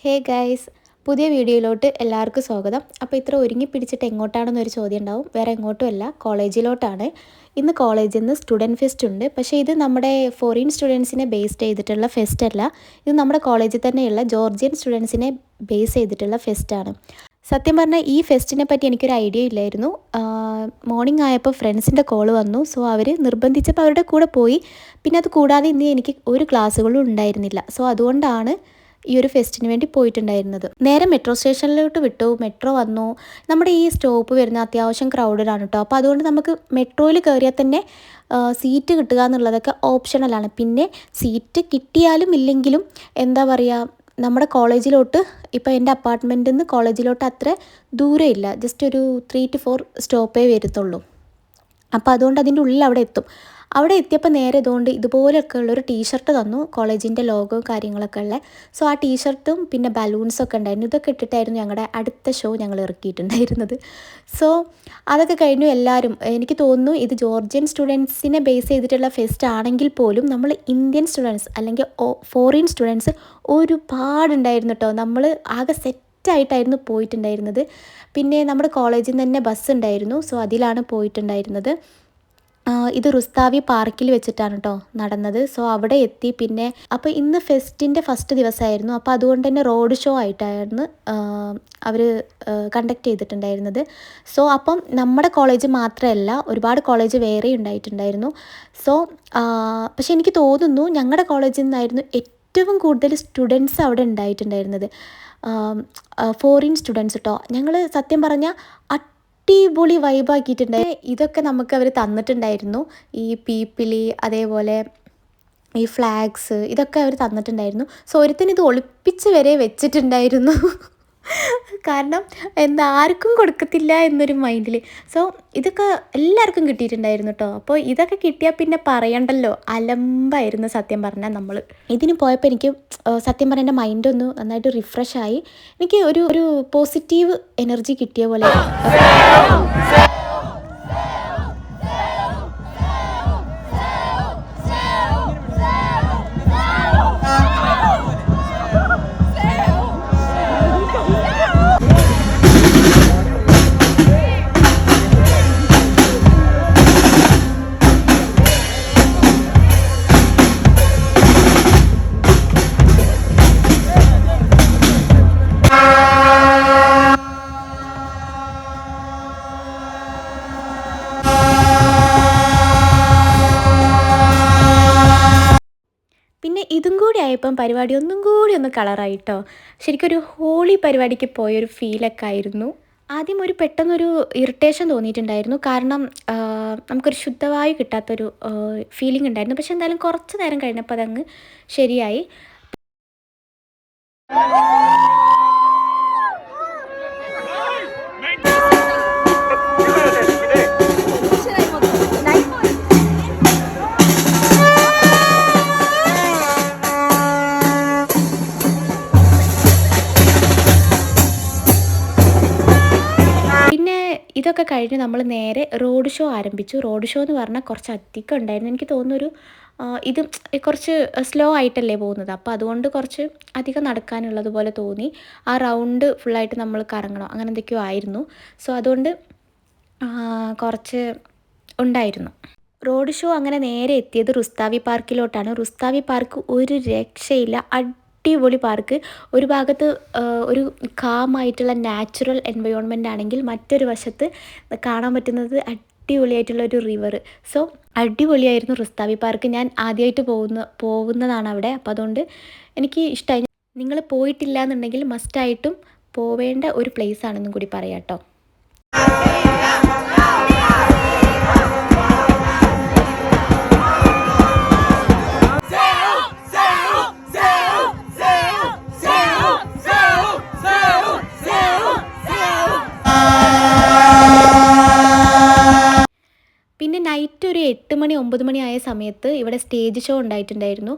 Hey guys, പുതിയ വീഡിയോയിലോട്ട് എല്ലാവർക്കും സ്വാഗതം. അപ്പോൾ ഇത്ര ഒരുങ്ങി പിടിച്ചിട്ട് എങ്ങോട്ടാണെന്നൊരു ചോദ്യം ഉണ്ടാവും. വേറെ എങ്ങോട്ടുമല്ല, കോളേജിലോട്ടാണ്. ഇന്ന് കോളേജിൽ നിന്ന് സ്റ്റുഡൻറ്റ് ഫെസ്റ്റ് ഉണ്ട്. പക്ഷേ ഇത് നമ്മുടെ ഫോറിൻ സ്റ്റുഡൻസിനെ ബേസ് ചെയ്തിട്ടുള്ള ഫെസ്റ്റ് അല്ല. ഇത് നമ്മുടെ കോളേജിൽ തന്നെയുള്ള ജോർജിയൻ സ്റ്റുഡൻസിനെ ബേസ് ചെയ്തിട്ടുള്ള ഫെസ്റ്റാണ്. സത്യം പറഞ്ഞാൽ ഈ ഫെസ്റ്റിനെ പറ്റി എനിക്കൊരു ഐഡിയ ഇല്ലായിരുന്നു. മോർണിംഗ് ആയപ്പോൾ ഫ്രണ്ട്സിൻ്റെ കോൾ വന്നു. സോ അവർ നിർബന്ധിച്ചപ്പോൾ അവരുടെ കൂടെ പോയി. പിന്നെ അത് കൂടാതെ ഇന്ന് എനിക്ക് ഒരു ക്ലാസ്സുകളും ഉണ്ടായിരുന്നില്ല. സോ അതുകൊണ്ടാണ് ഈ ഒരു ഫെസ്റ്റിന് വേണ്ടി പോയിട്ടുണ്ടായിരുന്നത്. നേരെ മെട്രോ സ്റ്റേഷനിലോട്ട് വിട്ടു. മെട്രോ വന്നു. നമ്മുടെ ഈ സ്റ്റോപ്പ് വരുന്ന അത്യാവശ്യം ക്രൗഡഡാണ് കേട്ടോ. അപ്പോൾ അതുകൊണ്ട് നമുക്ക് മെട്രോയിൽ കയറിയാൽ തന്നെ സീറ്റ് കിട്ടുക എന്നുള്ളതൊക്കെ ഓപ്ഷണലാണ്. പിന്നെ സീറ്റ് കിട്ടിയാലും ഇല്ലെങ്കിലും എന്താ പറയുക, നമ്മുടെ കോളേജിലോട്ട് ഇപ്പോൾ എൻ്റെ അപ്പാർട്ട്മെൻറ്റിൽ നിന്ന് കോളേജിലോട്ട് അത്ര ദൂരമില്ല. ജസ്റ്റ് ഒരു 3 to 4 സ്റ്റോപ്പേ വരുത്തുള്ളൂ. അപ്പോൾ അതുകൊണ്ട് അതിൻ്റെ ഉള്ളിൽ അവിടെ എത്തും. അവിടെ എത്തിയപ്പോൾ നേരെ ഇതുകൊണ്ട് ഇതുപോലെയൊക്കെ ഉള്ളൊരു ടീഷർട്ട് തന്നു, കോളേജിൻ്റെ ലോഗോ കാര്യങ്ങളൊക്കെ ഉള്ള. സോ ആ ടീഷർട്ടും പിന്നെ ബലൂൺസൊക്കെ ഉണ്ടായിരുന്നു. ഇതൊക്കെ ഇട്ടിട്ടായിരുന്നു ഞങ്ങളുടെ അടുത്ത ഷോ ഞങ്ങൾ ഇറക്കിയിട്ടുണ്ടായിരുന്നത്. സോ അതൊക്കെ കഴിഞ്ഞു. എല്ലാവരും, എനിക്ക് തോന്നുന്നു ഇത് ജോർജിയൻ സ്റ്റുഡൻസിനെ ബേസ് ചെയ്തിട്ടുള്ള ഫെസ്റ്റ് ആണെങ്കിൽ പോലും നമ്മൾ ഇന്ത്യൻ സ്റ്റുഡൻസ് അല്ലെങ്കിൽ ഫോറിൻ സ്റ്റുഡൻസ് ഒരുപാടുണ്ടായിരുന്നു കേട്ടോ. നമ്മൾ ആകെ സെറ്റായിട്ടായിരുന്നു പോയിട്ടുണ്ടായിരുന്നത്. പിന്നെ നമ്മുടെ കോളേജിൽ നിന്ന് തന്നെ ബസ് ഉണ്ടായിരുന്നു. സോ അതിലാണ് പോയിട്ടുണ്ടായിരുന്നത്. ഇത് റുസ്താവി പാർക്കിൽ വെച്ചിട്ടാണ് കേട്ടോ നടന്നത്. സോ അവിടെ എത്തി. പിന്നെ അപ്പോൾ ഇന്ന് ഫെസ്റ്റിൻ്റെ ഫസ്റ്റ് ദിവസമായിരുന്നു. അപ്പോൾ അതുകൊണ്ട് തന്നെ റോഡ് ഷോ ആയിട്ടായിരുന്നു അവർ കണ്ടക്ട് ചെയ്തിട്ടുണ്ടായിരുന്നത്. സോ അപ്പം നമ്മുടെ കോളേജ് മാത്രമല്ല, ഒരുപാട് കോളേജ് വേറെ ഉണ്ടായിട്ടുണ്ടായിരുന്നു. സോ പക്ഷെ എനിക്ക് തോന്നുന്നു ഞങ്ങളുടെ കോളേജിൽ നിന്നായിരുന്നു ഏറ്റവും കൂടുതൽ സ്റ്റുഡൻസ് അവിടെ ഉണ്ടായിട്ടുണ്ടായിരുന്നത്. ഫോറിൻ സ്റ്റുഡൻസ് കേട്ടോ. ഞങ്ങൾ സത്യം പറഞ്ഞാൽ അടിപൊളി വൈബാക്കിയിട്ടുണ്ട്. ഇതൊക്കെ നമുക്ക് അവർ തന്നിട്ടുണ്ടായിരുന്നു. ഈ പീപ്പിളി, അതേപോലെ ഈ ഫ്ലാഗ്സ്, ഇതൊക്കെ അവർ തന്നിട്ടുണ്ടായിരുന്നു. സോ ഒരുത്തിന് ഇത് ഒളിപ്പിച്ച് വരെ വെച്ചിട്ടുണ്ടായിരുന്നു. കാരണം ആർക്കും കൊടുക്കത്തില്ല എന്നൊരു മൈൻഡിൽ. സോ ഇതൊക്കെ എല്ലാവർക്കും കിട്ടിയിട്ടുണ്ടായിരുന്നു കേട്ടോ. അപ്പോൾ ഇതൊക്കെ കിട്ടിയാൽ പിന്നെ പറയണ്ടല്ലോ, അലമ്പായിരുന്നു സത്യം പറഞ്ഞാൽ. നമ്മൾ ഇതിന് പോയപ്പോൾ എനിക്ക് സത്യം പറഞ്ഞാൽ എൻ്റെ മൈൻഡൊന്ന് നന്നായിട്ട് റിഫ്രഷായി. എനിക്ക് ഒരു പോസിറ്റീവ് എനർജി കിട്ടിയ പോലെ. പിന്നെ ഇതും കൂടി ആയപ്പം പരിപാടി ഒന്നും കൂടി ഒന്ന് കളറായിട്ടോ. ശരിക്കും ഒരു ഹോളി പരിപാടിക്ക് പോയൊരു ഫീലൊക്കെ ആയിരുന്നു. ആദ്യം പെട്ടെന്നൊരു ഇറിറ്റേഷൻ തോന്നിയിട്ടുണ്ടായിരുന്നു. കാരണം നമുക്കൊരു ശുദ്ധവായു കിട്ടാത്തൊരു ഫീലിംഗ് ഉണ്ടായിരുന്നു. പക്ഷെ എന്തായാലും കുറച്ച് നേരം കഴിഞ്ഞപ്പോൾ അതങ്ങ് ശരിയായി. ഇതൊക്കെ കഴിഞ്ഞ് നമ്മൾ നേരെ റോഡ് ഷോ ആരംഭിച്ചു. റോഡ് ഷോ എന്ന് പറഞ്ഞാൽ കുറച്ച് അധികം ഉണ്ടായിരുന്നു. എനിക്ക് തോന്നുന്നൊരു ഇത് കുറച്ച് സ്ലോ ആയിട്ടല്ലേ പോകുന്നത്. അപ്പോൾ അതുകൊണ്ട് കുറച്ച് അധികം നടക്കാനുള്ളതുപോലെ തോന്നി. ആ റൗണ്ട് ഫുള്ളായിട്ട് നമ്മൾ കറങ്ങണം, അങ്ങനെ എന്തൊക്കെയോ ആയിരുന്നു. സോ അതുകൊണ്ട് കുറച്ച് ഉണ്ടായിരുന്നു. റോഡ് ഷോ അങ്ങനെ നേരെ എത്തിയത് റുസ്താവി പാർക്കിലോട്ടാണ്. റുസ്താവി പാർക്ക് ഒരു രക്ഷയില്ല, അടിപൊളി പാർക്ക്. ഒരു ഭാഗത്ത് ഒരു കാമായിട്ടുള്ള നാച്ചുറൽ എൻവയോൺമെൻ്റ് ആണെങ്കിൽ മറ്റൊരു വശത്ത് കാണാൻ പറ്റുന്നത് അടിപൊളിയായിട്ടുള്ളൊരു റിവർ. സോ അടിപൊളിയായിരുന്നു റുസ്താവി പാർക്ക്. ഞാൻ ആദ്യമായിട്ട് പോകുന്നതാണ് അവിടെ. അപ്പോൾ അതുകൊണ്ട് എനിക്ക് ഇഷ്ടമായി. നിങ്ങൾ പോയിട്ടില്ല എന്നുണ്ടെങ്കിൽ മസ്റ്റായിട്ടും പോവേണ്ട ഒരു പ്ലേസ് ആണെന്നും കൂടി പറയാം കേട്ടോ. പിന്നെ നൈറ്റ് ഒരു 8 മണി 9 മണി ആയ സമയത്ത് ഇവിടെ സ്റ്റേജ് ഷോ ഉണ്ടായിട്ടുണ്ടായിരുന്നു.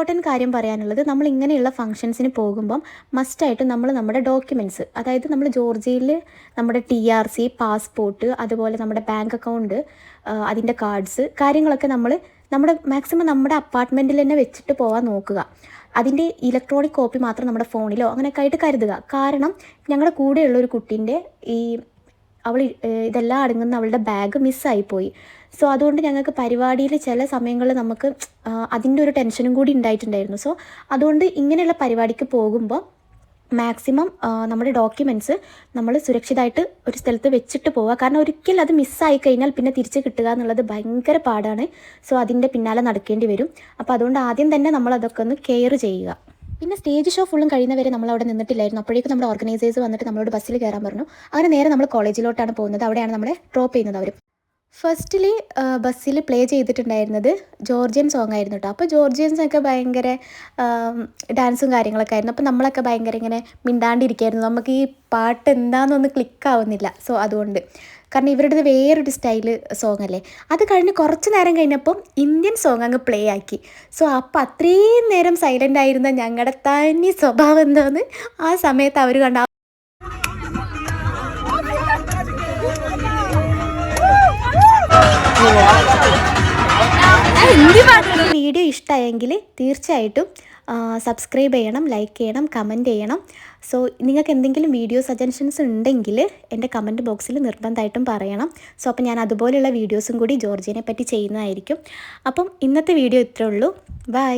ഇമ്പോർട്ടൻറ്റ് കാര്യം പറയാനുള്ളത്, നമ്മൾ ഇങ്ങനെയുള്ള ഫംഗ്ഷൻസിന് പോകുമ്പം മസ്റ്റായിട്ട് നമ്മൾ നമ്മുടെ ഡോക്യുമെൻറ്റ്സ്, അതായത് നമ്മൾ ജോർജിയയിൽ നമ്മുടെ TRC, പാസ്പോർട്ട്, അതുപോലെ നമ്മുടെ ബാങ്ക് അക്കൗണ്ട്, അതിൻ്റെ കാർഡ്സ്, കാര്യങ്ങളൊക്കെ നമ്മുടെ മാക്സിമം നമ്മുടെ അപ്പാർട്ട്മെൻറ്റിൽ തന്നെ വെച്ചിട്ട് പോകാൻ നോക്കുക. അതിൻ്റെ ഇലക്ട്രോണിക് കോപ്പി മാത്രം നമ്മുടെ ഫോണിലോ അങ്ങനെയൊക്കെ ആയിട്ട് കരുതുക. കാരണം ഞങ്ങളുടെ കൂടെയുള്ളൊരു കുട്ടീൻ്റെ അവൾ ഇതെല്ലാം അടങ്ങുന്ന അവളുടെ ബാഗ് മിസ്സായിപ്പോയി. സോ അതുകൊണ്ട് ഞങ്ങൾക്ക് പരിപാടിയിൽ ചില സമയങ്ങളിൽ നമുക്ക് അതിൻ്റെ ഒരു ടെൻഷനും കൂടി ഉണ്ടായിട്ടുണ്ടായിരുന്നു. സോ അതുകൊണ്ട് ഇങ്ങനെയുള്ള പരിപാടിക്ക് പോകുമ്പോൾ മാക്സിമം നമ്മുടെ ഡോക്യുമെൻറ്റ്സ് നമ്മൾ സുരക്ഷിതമായിട്ട് ഒരു സ്ഥലത്ത് വെച്ചിട്ട് പോവുക. കാരണം ഒരിക്കൽ അത് മിസ്സായി കഴിഞ്ഞാൽ പിന്നെ തിരിച്ച് കിട്ടുക എന്നുള്ളത് ഭയങ്കര പാടാണ്. സോ അതിൻ്റെ പിന്നാലെ നടക്കേണ്ടി വരും. അപ്പോൾ അതുകൊണ്ട് ആദ്യം തന്നെ നമ്മളതൊക്കെ ഒന്ന് കെയർ ചെയ്യുക. പിന്നെ സ്റ്റേജ് ഷോ ഫുള്ളും കഴിയുന്നവരെ നമ്മളവിടെ നിന്നിട്ടില്ലായിരുന്നു. അപ്പോഴേക്കും നമ്മുടെ ഓർഗനൈസേഴ്സ് വന്നിട്ട് നമ്മളോട് ബസ്സിൽ കയറാൻ പറഞ്ഞു. അങ്ങനെ നേരെ നമ്മൾ കോളേജിലോട്ടാണ് പോകുന്നത്. അവിടെയാണ് നമ്മളെ ഡ്രോപ്പ് ചെയ്യുന്നത് അവർ. ഫസ്റ്റിൽ ബസ്സിൽ പ്ലേ ചെയ്തിട്ടുണ്ടായിരുന്നത് ജോർജിയൻ സോങ് ആയിരുന്നു കേട്ടോ. അപ്പോൾ ജോർജിയൻസൊക്കെ ഭയങ്കര ഡാൻസും കാര്യങ്ങളൊക്കെ ആയിരുന്നു. അപ്പോൾ നമ്മളൊക്കെ ഭയങ്കര ഇങ്ങനെ മിണ്ടാണ്ടിരിക്കുകയായിരുന്നു. നമുക്ക് ഈ പാട്ട് എന്താണെന്നൊന്ന് ക്ലിക്കാവുന്നില്ല. സോ അതുകൊണ്ട്, കാരണം ഇവരുടേത് വേറൊരു സ്റ്റൈല് സോങ് അല്ലേ. അത് കഴിഞ്ഞ് കുറച്ച് നേരം കഴിഞ്ഞപ്പം ഇന്ത്യൻ സോങ് അങ്ങ് പ്ലേ ആക്കി. സോ അപ്പം അത്രയും നേരം സൈലൻ്റ് ആയിരുന്ന ഞങ്ങളുടെ തനി സ്വഭാവം എന്താണെന്ന് ആ സമയത്ത് അവർ കണ്ട. വീഡിയോ ഇഷ്ടമായെങ്കിൽ തീർച്ചയായിട്ടും സബ്സ്ക്രൈബ് ചെയ്യണം, ലൈക്ക് ചെയ്യണം, കമൻറ്റ് ചെയ്യണം. സോ നിങ്ങൾക്ക് എന്തെങ്കിലും വീഡിയോ സജഷൻസ് ഉണ്ടെങ്കിൽ എൻ്റെ കമൻറ്റ് ബോക്സിൽ നിർബന്ധമായിട്ടും പറയണം. സോ അപ്പം ഞാൻ അതുപോലെയുള്ള വീഡിയോസും കൂടി ജോർജിയനെ പറ്റി ചെയ്യുന്നതായിരിക്കും. അപ്പം ഇന്നത്തെ വീഡിയോ ഇത്രേ ഉള്ളൂ. ബൈ.